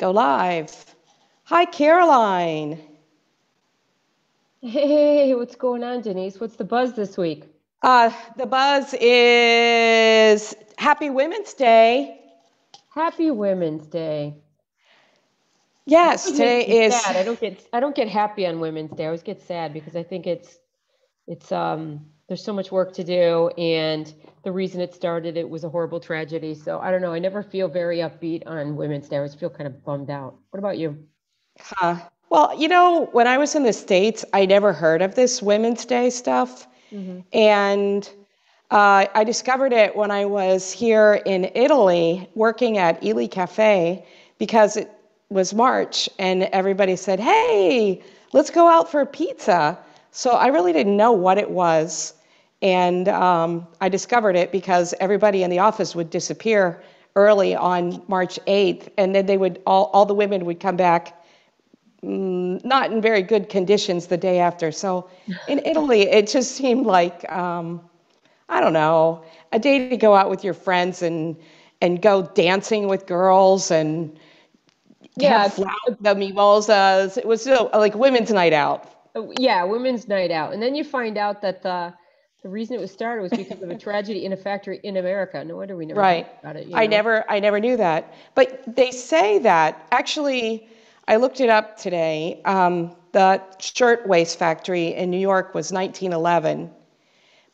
Go live. Hi, Karoline. Hey, what's going on, Denise? What's the buzz this week? The buzz is Happy Women's Day. Happy Women's Day. That Yes, always makes today me is. sad. I don't get happy on Women's Day. I always get sad because I think it's there's so much work to do, and the reason it started, it was a horrible tragedy. So I don't know. I never feel very upbeat on Women's Day. I always feel kind of bummed out. What about you? Well, when I was in the States, I never heard of this Women's Day stuff. Mm-hmm. And I discovered it when I was here in Italy working at Ely Cafe because it was March and everybody said, hey, let's go out for pizza. So I really didn't know what it was. And I discovered it because everybody in the office would disappear early on March 8th. And then all the women would come back not in very good conditions the day after. So in Italy, it just seemed like, I don't know, a day to go out with your friends and go dancing with girls and have Yeah, the mimosas. It was like women's night out. yeah, Women's Night Out. And then you find out that the reason it was started was because of a tragedy in a factory in America. No wonder we never heard Right. about it, I never knew that. But they say that, actually, I looked it up today. The shirtwaist factory in New York was 1911.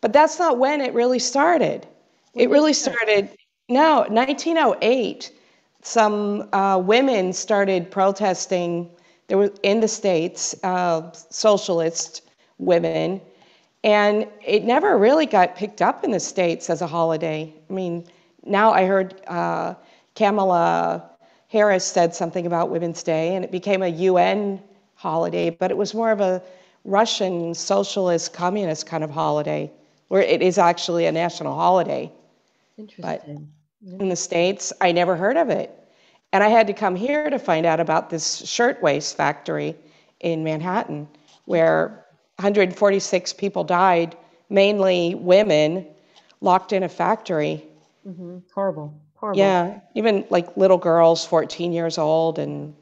But that's not when it really started. When It did it really start? started, no, 1908. Some women started protesting. There was in the States, socialist women, and it never really got picked up in the States as a holiday. I mean, now I heard Kamala Harris said something about Women's Day, and it became a UN holiday, but it was more of a Russian socialist communist kind of holiday, where it is actually a national holiday. But Interesting. in the States, I never heard of it. And I had to come here to find out about this shirtwaist factory in Manhattan, where 146 people died, mainly women, locked in a factory. Mm-hmm. Horrible. Horrible. Yeah, even like little girls, 14 years old, and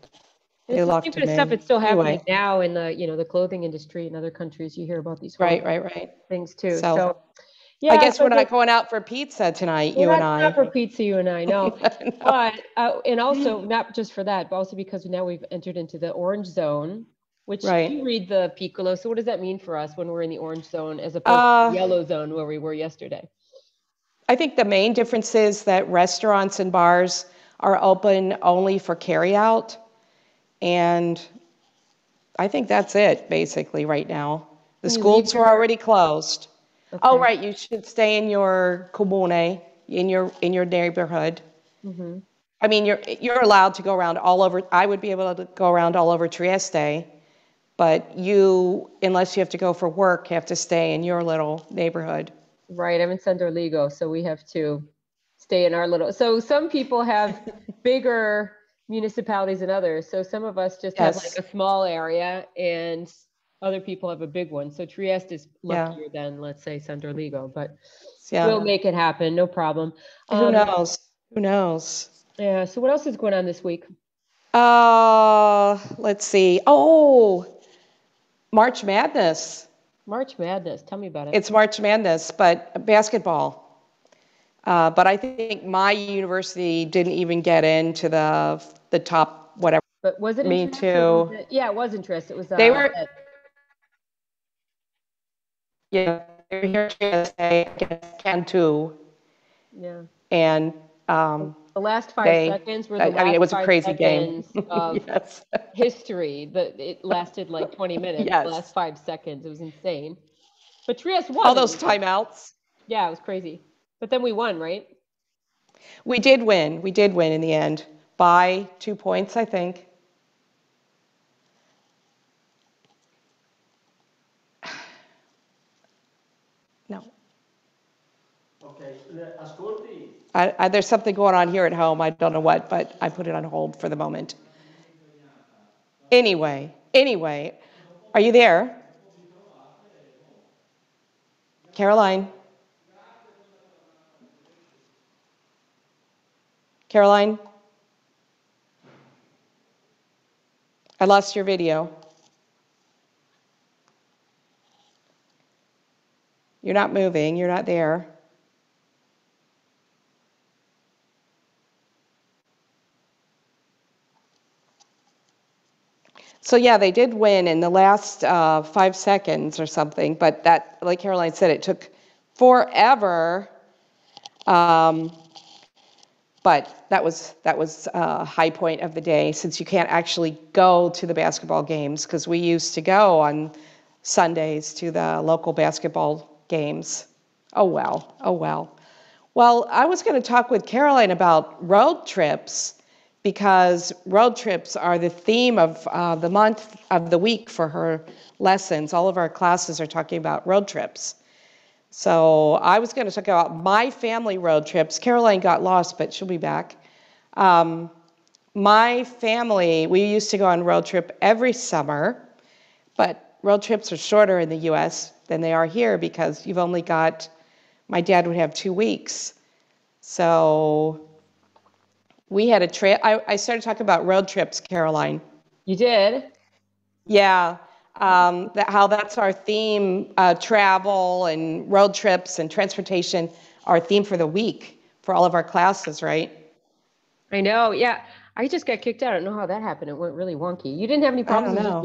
And they it's the same locked kind them of stuff in. that's still happening Anyway, now in the clothing industry in other countries. You hear about these right, horrible right, right. things too. So So I yeah, guess so we're not going out for pizza tonight, we're you and not I. for pizza, you and I know. No. But and also not just for that, but also because now we've entered into the orange zone, which Right. you read the Piccolo. So what does that mean for us when we're in the orange zone as opposed to the Uh, yellow zone where we were yesterday? I think the main difference is that restaurants and bars are open only for carryout, and I think that's it basically right now. The Can you leave schools were your already closed. Oh, okay. right, you should stay in your comune, in your neighborhood. Mm-hmm. I mean, you're allowed to go around all over. I would be able to go around all over Trieste, but you, unless you have to go for work, have to stay in your little neighborhood. Right, I'm in Centro Ligo, so we have to stay in our little. So some people have bigger municipalities than others. So some of us just have like Yes. a small area, and other people have a big one. So Trieste is Yeah. luckier than, let's say, Centro Ligo, but Yeah. we'll make it happen, no problem. Who Um, knows? Who knows? yeah. So what else is going on this week? Let's see. Oh, March Madness. March Madness. Tell me about it. It's March Madness, but basketball. But I think my university didn't even get into the top whatever. But was it Me interest or was too. it? Yeah, it was interest. It was They were, at yeah, they were here today against Cantu, yeah. and The last five they. seconds were the I mean, it last was a five crazy game. seconds of Yes. history. That it lasted like 20 minutes. The last Yes. 5 seconds. It was insane. But Trieste All won in those the end. timeouts. Yeah, it was crazy. But then we won, right? We did win. We did win in the end by 2 points, I think. No. There's something going on here at home. I don't know what, but I put it on hold for the moment. Anyway, are you there? Karoline? Karoline? I lost your video. You're not moving. You're not there. So yeah, they did win in the last 5 seconds or something, but that, like Karoline said, it took forever. But that was a high point of the day, since you can't actually go to the basketball games, because we used to go on Sundays to the local basketball games. Oh well, oh well. Well, I was going to talk with Karoline about road trips, because road trips are the theme of the month, of the week for her lessons. All of our classes are talking about road trips. So I was going to talk about my family road trips. Karoline got lost, but she'll be back. My family, we used to go on road trip every summer, but road trips are shorter in the U.S. than they are here, because you've only got, my dad would have 2 weeks. So we had a trip. I started talking about road trips, Karoline. You did? Yeah, how that's our theme, travel and road trips and transportation, our theme for the week for all of our classes, right? I know. Yeah. I just got kicked out. I don't know how that happened. It went really wonky. You didn't have any I problems don't with just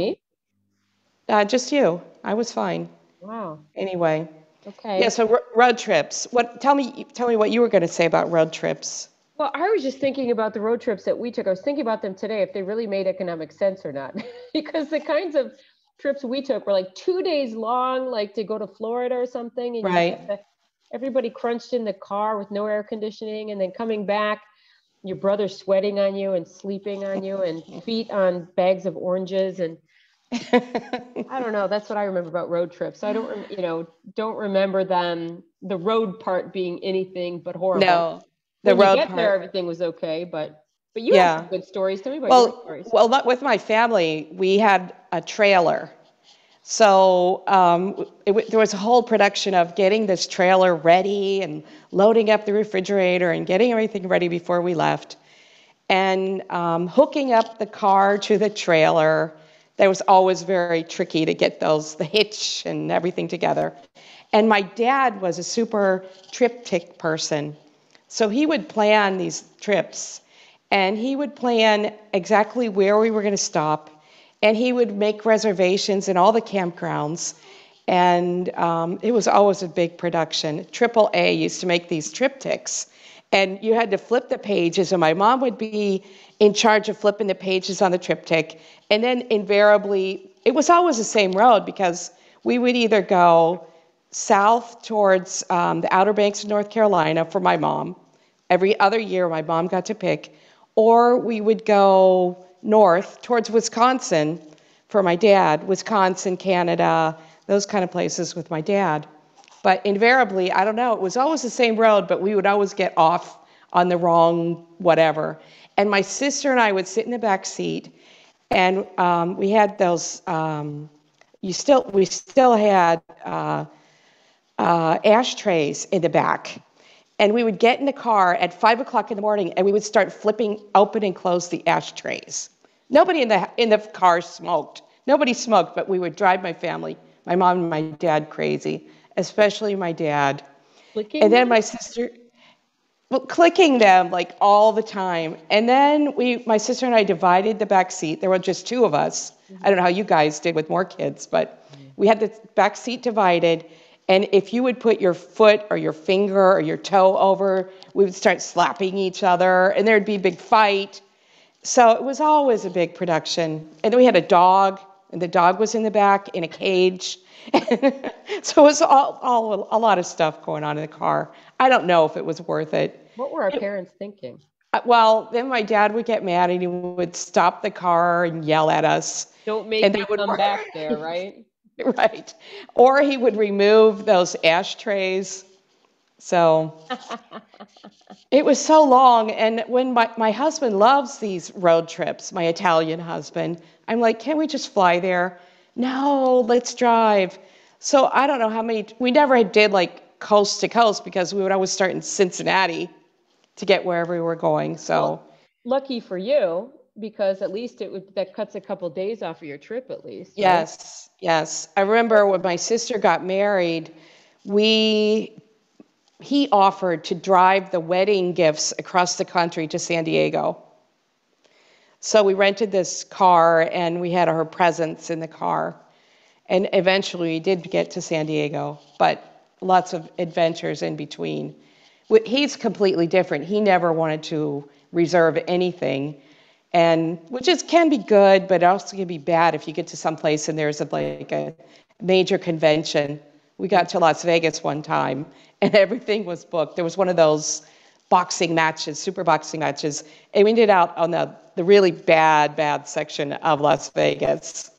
know. me? Just you. I was fine. Wow. Anyway, yeah. Okay. So road trips. What? Tell me what you were going to say about road trips. Well, I was just thinking about the road trips that we took. I was thinking about them today, if they really made economic sense or not. Because the kinds of trips we took were like 2 days long, like to go to Florida or something, and Right. everybody crunched in the car with no air conditioning, and then coming back, your brother sweating on you and sleeping on you, and feet on bags of oranges. And I don't know. That's what I remember about road trips. I don't remember the road part being anything but horrible. No, the When you road get there, part. everything was okay, but you have some Yeah. good stories. Tell me about your Well, stories. not with my family. We had a trailer. So there was a whole production of getting this trailer ready and loading up the refrigerator and getting everything ready before we left. And hooking up the car to the trailer. That was always very tricky to get the hitch and everything together. And my dad was a super triptych person. So he would plan these trips, and he would plan exactly where we were going to stop, and he would make reservations in all the campgrounds. And it was always a big production. AAA used to make these triptychs, and you had to flip the pages, and my mom would be in charge of flipping the pages on the triptych. And then invariably, it was always the same road, because we would either go south towards the Outer Banks of North Carolina for my mom. Every other year, my mom got to pick. Or we would go north towards Wisconsin for my dad, Wisconsin, Canada, those kind of places with my dad. But invariably, I don't know, it was always the same road, but we would always get off on the wrong whatever. And my sister and I would sit in the back seat, and we had those, we still had ashtrays in the back. And we would get in the car at 5 o'clock in the morning, and we would start flipping open and close the ashtrays. Nobody in the car smoked. Nobody smoked, but we would drive my family, my mom and my dad, crazy, especially my dad. Clicking And then them? my sister, well, clicking them like all the time. And then my sister and I divided the back seat. There were just 2 of us. I don't know how you guys did with more kids, but we had the back seat divided. And if you would put your foot or your finger or your toe over, we would start slapping each other, and there'd be a big fight. So it was always a big production. And then we had a dog, and the dog was in the back in a cage. So it was all a lot of stuff going on in the car. I don't know if it was worth it. What were our parents thinking? Well, then my dad would get mad, and he would stop the car and yell at us. Don't make And me that would come work. back there, right? Right. Or he would remove those ashtrays. So it was so long. And when my husband loves these road trips, my Italian husband, I'm like, can't we just fly there? No, let's drive. So I don't know how many, we never did like coast to coast, because we would always start in Cincinnati to get wherever we were going. So Well, lucky for you, because at least that cuts a couple days off of your trip at least, right? Yes, yes. I remember when my sister got married, he offered to drive the wedding gifts across the country to San Diego. So we rented this car and we had her presents in the car. And eventually we did get to San Diego, but lots of adventures in between. He's completely different. He never wanted to reserve anything, and can be good, but it also can be bad if you get to some place and there's like a major convention. We got to Las Vegas one time and everything was booked. There was one of those boxing matches, super boxing matches, and we ended out on the really bad section of Las Vegas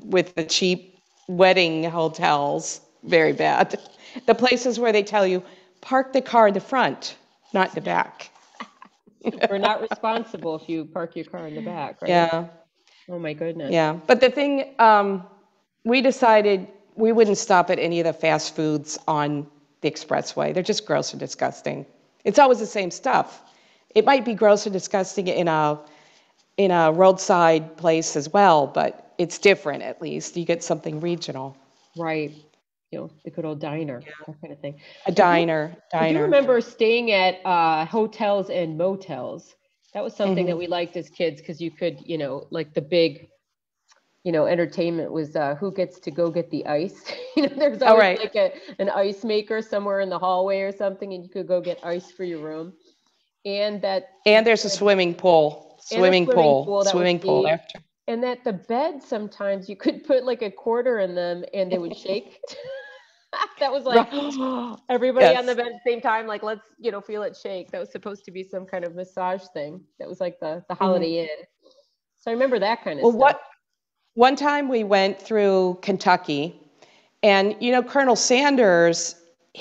with the cheap wedding hotels. Very bad. The places where they tell you, park the car in the front, not the back. We're not responsible if you park your car in the back, right? Yeah. Oh my goodness. Yeah. But the thing, we decided we wouldn't stop at any of the fast foods on the expressway. They're just gross and disgusting. It's always the same stuff. It might be gross and disgusting in a roadside place as well, but it's different at least. You get something regional. Right. The good old diner, that kind of thing. A diner. I do remember staying at hotels and motels. That was something that we liked as kids because you could, like the big, entertainment was who gets to go get the ice. There's always like an ice maker somewhere in the hallway or something, and you could go get ice for your room. And there's a swimming pool. Swimming pool after. And that the bed, sometimes you could put like a quarter in them and they would shake. That was like everybody on the bed at the same time, like, let's, feel it shake. That was supposed to be some kind of massage thing. That was like the Holiday Inn. So I remember that kind of stuff. One time we went through Kentucky, and, Colonel Sanders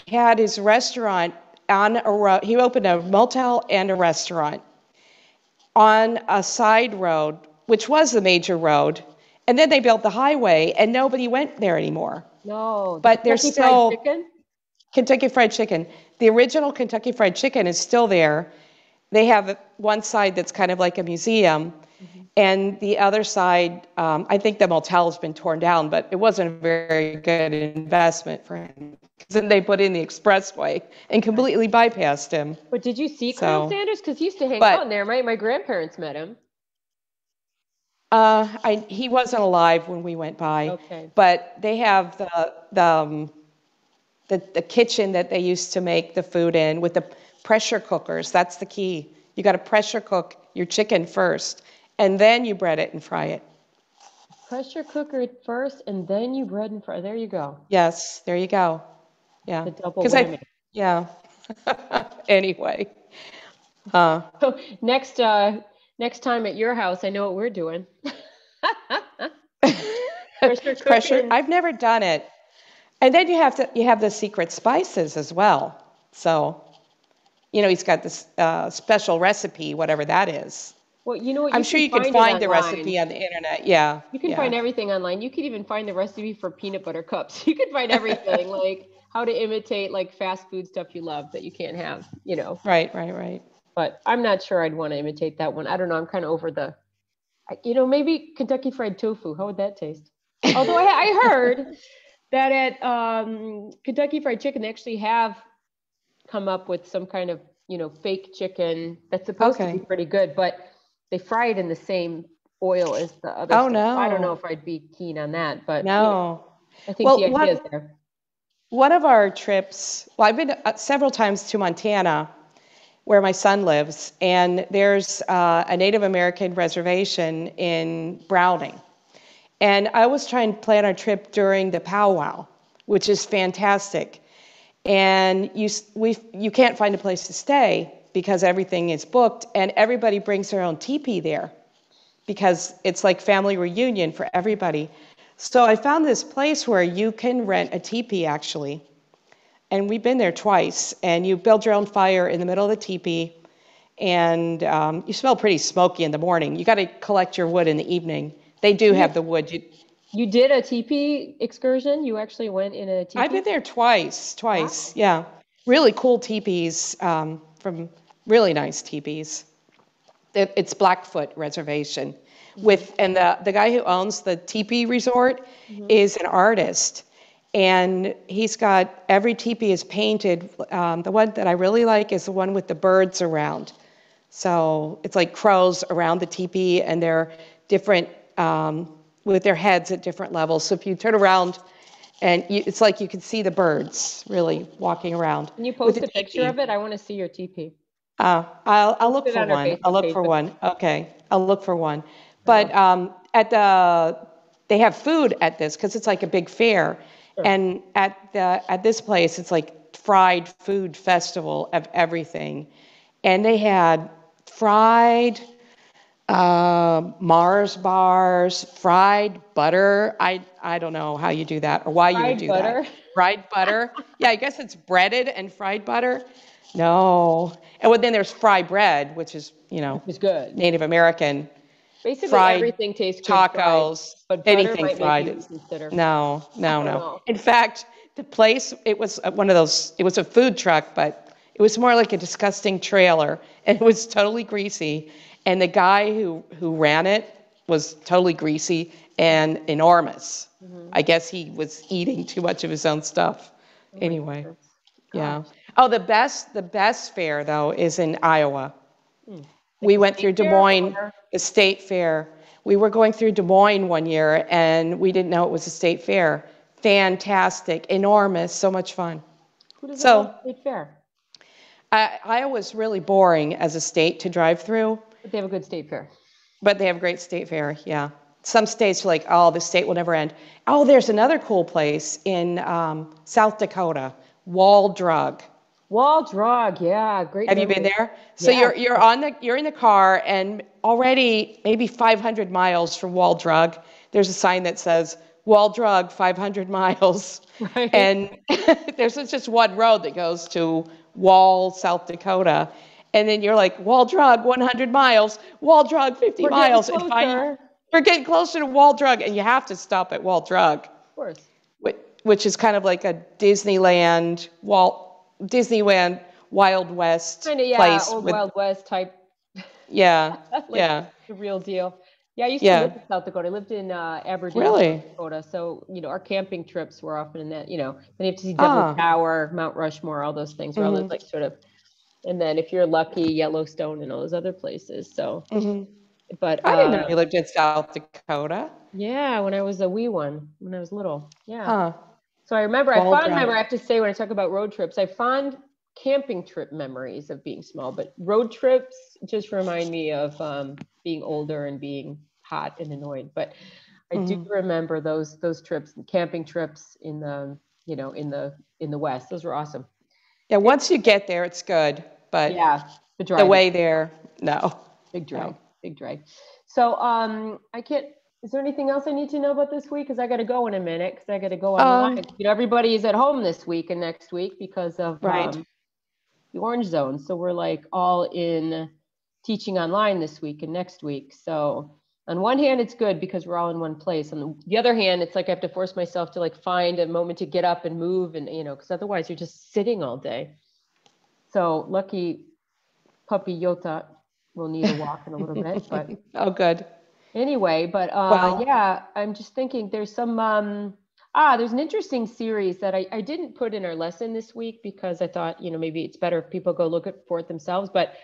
had his restaurant on a road. He opened a motel and a restaurant on a side road, which was the major road. And then they built the highway and nobody went there anymore. No, but there's still Kentucky Fried Chicken. The original Kentucky Fried Chicken is still there. They have one side that's kind of like a museum, and the other side, I think the motel has been torn down, but it wasn't a very good investment for him. Because then they put in the expressway and completely bypassed him. But did you see Colonel Sanders? Because he used to hang out in there. My grandparents met him. He wasn't alive when we went by. Okay. But they have the kitchen that they used to make the food in with the pressure cookers. That's the key. You got to pressure cook your chicken first, and then you bread it and fry it. Pressure cooker it first, and then you bread and fry. There you go. Yes, there you go. Yeah. The double whammy. Anyway. So next time at your house, I know what we're doing. Pressure. I've never done it. And then you have the secret spices as well. So, he's got this special recipe, whatever that is. Well, you know what? I'm sure you can find the recipe on the internet. Yeah. You can find everything online. You could even find the recipe for peanut butter cups. You could find everything, like how to imitate like fast food stuff you love that you can't have, Right. But I'm not sure I'd want to imitate that one. I don't know. I'm kind of over maybe Kentucky Fried Tofu. How would that taste? Although I heard that at Kentucky Fried Chicken, they actually have come up with some kind of, fake chicken that's supposed to be pretty good, but they fry it in the same oil as the other stuff. No. I don't know if I'd be keen on that, but no. I think the idea is there. One of our trips, I've been several times to Montana, where my son lives, and there's a Native American reservation in Browning. And I was trying to plan our trip during the powwow, which is fantastic. And you can't find a place to stay because everything is booked, and everybody brings their own teepee there because it's like family reunion for everybody. So I found this place where you can rent a teepee, actually. And we've been there twice, and you build your own fire in the middle of the teepee, and you smell pretty smoky in the morning. You got to collect your wood in the evening. They do have the wood. You did a teepee excursion? You actually went in a teepee? I've been there twice, Wow. Yeah. Really cool teepees from really nice teepees. It's Blackfoot Reservation. And the guy who owns the teepee resort is an artist. And he's got, every teepee is painted. The one that I really like is the one with the birds around. So it's like crows around the teepee, and they're different, with their heads at different levels. So if you turn around, it's like you can see the birds really walking around. Can you post a picture of it? I want to see your teepee. I'll look for one. I'll look for one. Okay, I'll look for one. But they have food at this because it's like a big fair, and at this place it's like fried food festival of everything, and they had fried Mars bars, fried butter. I don't know how you do that or why you would do that. Fried butter. Yeah, I guess it's breaded and fried butter. No. And then there's fried bread, which is, is good. Native American. Basically, fried everything tastes good. Tacos, fried, but anything fried. No. In fact, the place, it was one of those, it was a food truck, but it was more like a disgusting trailer, and it was totally greasy. And the guy who ran it was totally greasy and enormous. I guess he was eating too much of his own stuff. Anyway, yeah. Oh, the best fair though is in Iowa. We went through Des Moines, the state fair. We were going through Des Moines one year, and we didn't know it was a state fair. Fantastic, enormous, so much fun. Who doesn't love state fair? Iowa's really boring as a state to drive through. But they have a good state fair. But they have a great state fair, yeah. Some states are like, oh, the state will never end. Oh, there's another cool place in South Dakota, Wall Drug. Wall Drug, yeah, great. Have you been there? So you're in the car, and already maybe 500 miles from Wall Drug, there's a sign that says Wall Drug 500 miles. Right. And there's just one road that goes to Wall, South Dakota. And then you're like, Wall Drug 100 miles, Wall Drug 50 miles. And we're getting closer to Wall Drug, and you have to stop at Wall Drug. Of course. Which is kind of like a Disneyland Wild West place. Old Wild West type. Yeah, the real deal. Yeah, I used to live in South Dakota. I lived in Aberdeen, South Dakota. So, our camping trips were often in that, then you have to see Devil Tower, Mount Rushmore, all those things. Where all those, like, sort of, and then if you're lucky, Yellowstone and all those other places. So, but I didn't know you lived in South Dakota. Yeah, when I was a wee one, when I was little. Yeah. So I remember, I have to say, when I talk about road trips, I fond camping trip memories of being small, but road trips just remind me of being older and being hot and annoyed. But I do remember those trips, camping trips in the West. Those were awesome. Yeah, once you get there, it's good. But the way there, no. Big drag. So I can't. Is there anything else I need to know about this week? Because I got to go in a minute. Because I got to go online. Everybody is at home this week and next week because of the orange zone. So we're like all in teaching online this week and next week. So on one hand, it's good because we're all in one place. On the other hand, it's like I have to force myself to like find a moment to get up and move, and because otherwise you're just sitting all day. So lucky puppy Yota will need a walk in a little bit. But oh, good. Anyway, but I'm just thinking there's some there's an interesting series that I didn't put in our lesson this week because I thought, maybe it's better if people go look for it themselves. But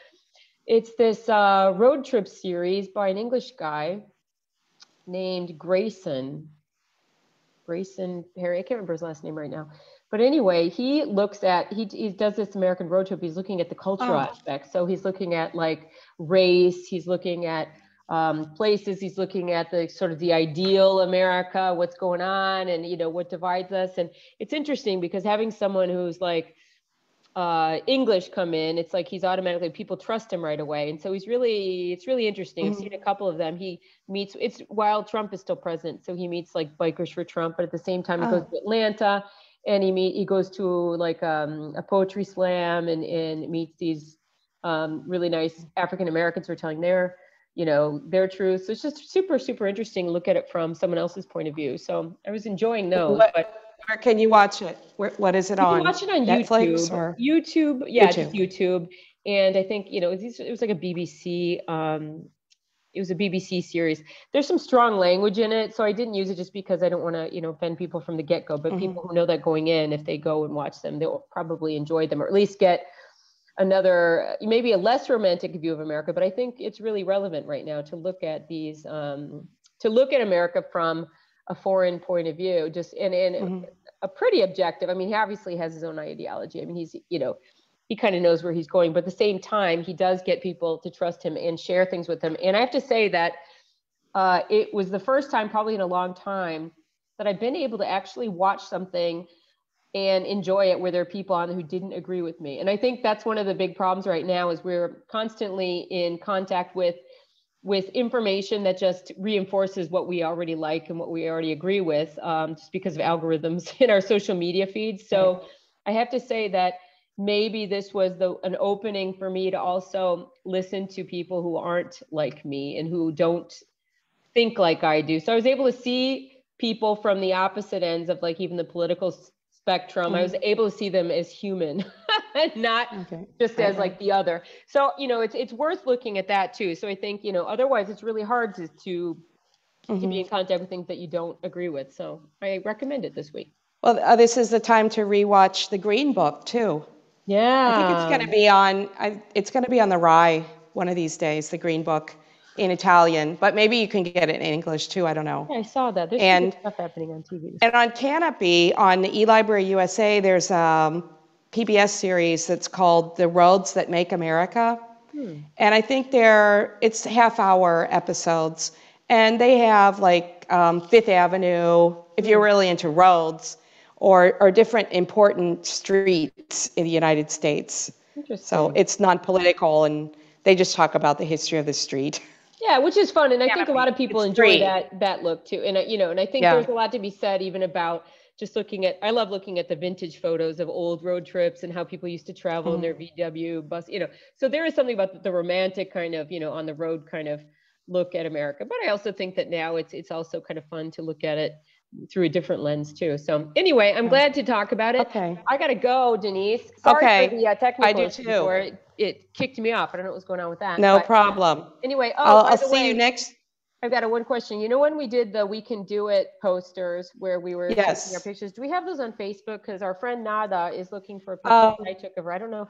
it's this road trip series by an English guy named Grayson Perry. I can't remember his last name right now. But anyway, he looks at, he does this American road trip. He's looking at the cultural aspects. So he's looking at like race. He's looking at places. He's looking at the sort of the ideal America, what's going on, and what divides us. And it's interesting because having someone who's like English come in, it's like he's automatically, people trust him right away. And so it's really interesting. I've seen a couple of them. He meets, it's while Trump is still president, so he meets like bikers for Trump, but at the same time he goes to Atlanta and he goes to like a poetry slam and meets these really nice African Americans who are telling their truth. So it's just super, super interesting to look at it from someone else's point of view. So I was enjoying those. Where can you watch it? What is it on? You can watch it on Netflix YouTube. or YouTube. Yeah, YouTube. Just YouTube. And I think, it was like a BBC, it was a BBC series. There's some strong language in it, so I didn't use it just because I don't want to, offend people from the get-go. But people who know that going in, if they go and watch them, they'll probably enjoy them, or at least get another, maybe a less romantic view of America. But I think it's really relevant right now to look at these, to look at America from a foreign point of view, just in a pretty objective. I mean, he obviously has his own ideology. I mean, he's, he kind of knows where he's going, but at the same time, he does get people to trust him and share things with him. And I have to say that it was the first time probably in a long time that I've been able to actually watch something and enjoy it where there are people on who didn't agree with me. And I think that's one of the big problems right now is we're constantly in contact with information that just reinforces what we already like and what we already agree with, just because of algorithms in our social media feeds. So I have to say that maybe this was an opening for me to also listen to people who aren't like me and who don't think like I do. So I was able to see people from the opposite ends of like even the political spectrum. I was able to see them as human and not just as like the other. So, it's worth looking at that too. So I think, otherwise it's really hard to be in contact with things that you don't agree with. So I recommend it this week. Well, this is the time to rewatch The Green Book too. Yeah. I think it's going to be on the Rai one of these days, The Green Book in Italian, but maybe you can get it in English too. I don't know. Yeah, I saw that. There's some good stuff happening on TV. And on Canopy, on eLibrary USA, there's a PBS series that's called The Roads That Make America. And I think it's half-hour episodes. And they have like Fifth Avenue, if you're really into roads, or different important streets in the United States. Interesting. So it's non-political, and they just talk about the history of the street. Yeah, which is fun, and I think a lot of people enjoy that look too. And and I think there's a lot to be said even about just I love looking at the vintage photos of old road trips and how people used to travel in their VW bus. So there is something about the romantic kind of on the road kind of look at America. But I also think that now it's also kind of fun to look at it through a different lens too. So anyway, I'm glad to talk about it. Okay. I gotta go, Denise. Sorry for the technical I do issue too. before. It kicked me off. I don't know what's going on with that. No problem. Anyway, I'll see you next. I've got one question. When we did the We Can Do It posters where we were taking our pictures, do we have those on Facebook? Because our friend Nada is looking for a picture that I took of her. I don't know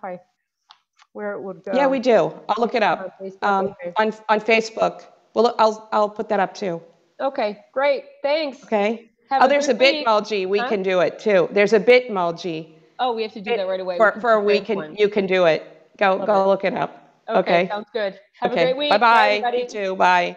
where it would go. Yeah, we do. I'll look it up on Facebook. Well, I'll put that up too. Okay, great. Thanks. Okay. There's a Bitmoji. We Can Do It too. There's a Bitmoji. Oh, we have to do that right away. You can do it. Go look it up. Okay. Sounds good. Have a great week. Bye-bye. Bye, everybody. You too. Bye.